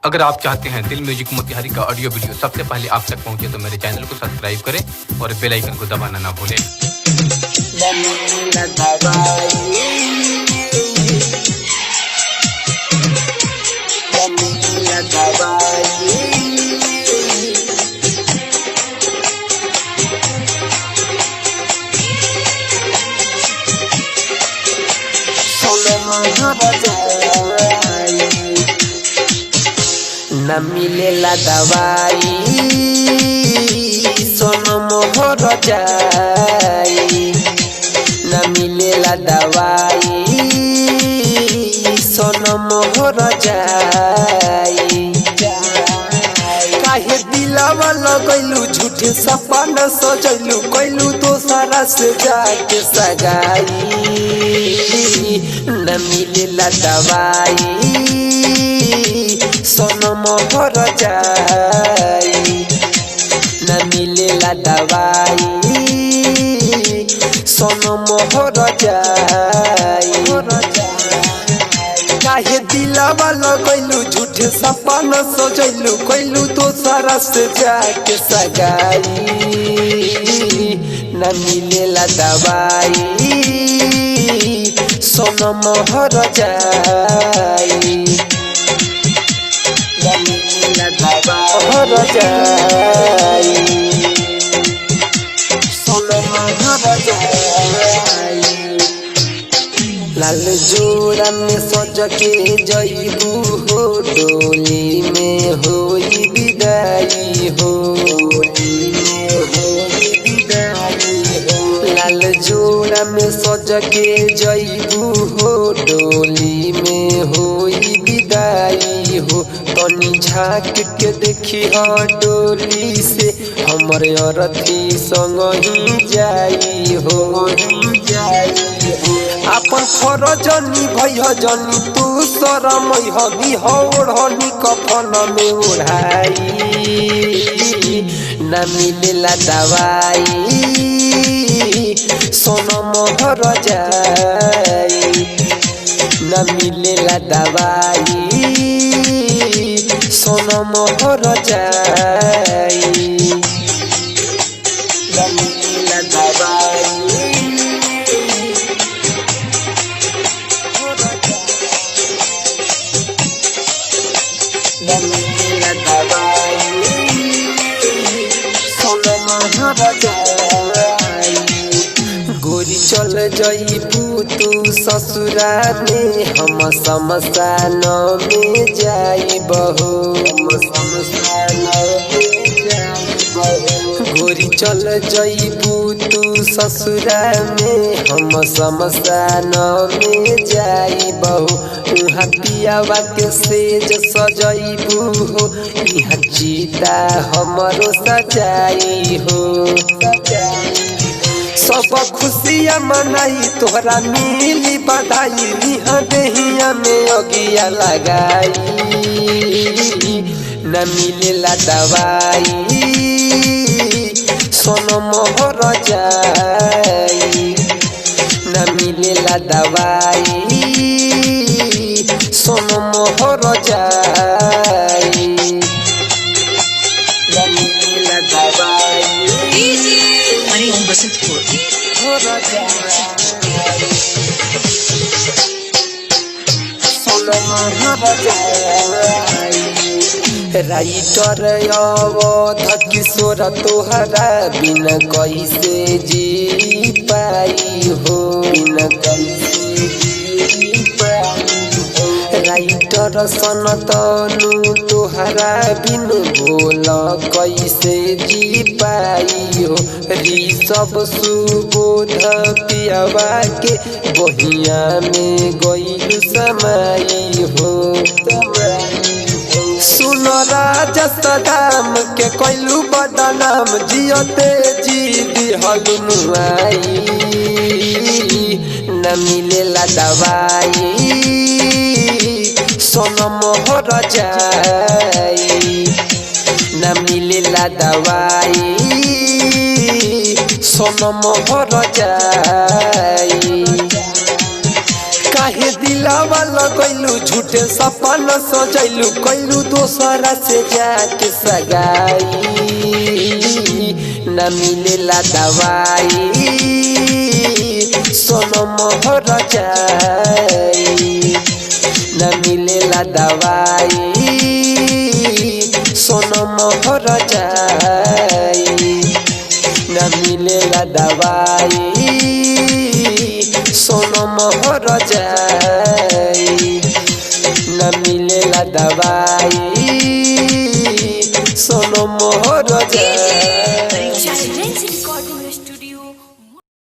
अगर आप चाहते हैं दिल म्यूजिक मोतिहारी का ऑडियो वीडियो सबसे पहले आप तक पहुंचे तो मेरे चैनल को सब्सक्राइब करें और बेल आइकन को दबाना ना भूलें। न मिलेला दवाई सोनो मोहर जाई, न मिलेला दवाई सोनो मोहर जाई। काहे दिलावा लगैलू झूठे सपना सजैलू कैलू दोसरा से जाके सगाई। न मिलेला दवाई सोनो मोहर जाई, न मिलेला दवाई सोनो मोहर जाई। काहे दिलावा लगैलू झूठे सपना सजैलू कैलू दोसरा से जाके सगाई। न मिलेला दवाई सोनो मोहर जाई, मोहर जाई सोनो मोहर जाई। लाल जोड़ा में सज के जइबू हो डोली में होई विदाई हो, लाल जोड़ा में सज के जइबू हो डोली में होई विदाई हो। तनी झाँक के देखी डोली से हमरे अरथी संग ही जाई हो। अपन फरज निभैया जनी तू शरमई ओढ़नी कफन में ओढ़ाई। न मिलेला दवाई सोनो मोहर जाई, न मिलेला दवाई सोनो मोहर जाई। न मिलेला दवाई गोरी चल जइबू तू ससुरा में हम शमशान में जाइबहो। गोरी चल जइबू तू ससुरा में हम शमशान में जाइबहो। उहाँ पियावा के सेज सजइबू हो, इहाँ चीता हमरो सजाई हो। सब खुशियाँ मनाई तोहरा मिली बधाई, इहाँ देहिया में अगिया लगाई। न मिलेला दवाई सोनो मोहर जाई, न मिलेला दवाई सोनो मोहर जाई। न मिलेला दवाई सोनो मोहर जाई। राइटर अवध किशोर तोहरा बिन कैसे जी पाई हो, बिन कैसे जी पाई हो। राइटर सनतनु तोहरा बिन बोल कैसे जी पाई हो। ऋषभ सुबोध पियावा के बहिया में गइलू समाई हो। सुन राजा सदाम के कैलू बदनाम जियते जी दिहलू मुआई। न मिलेला दवाई सोनो मोहर जाई, न मिलेला दवाई सोनो मोहर जाई। काहे दिल दिलावा लगैलू झूठे सपना सजैलू कैलू दोसरा से जाके सगाई न मिलेला दवाई सोनम हर जाई न मिलेला दवाई सोनम हर जाई न मिलेला दवाई सोनम हर जाई न मिलेला दवाई।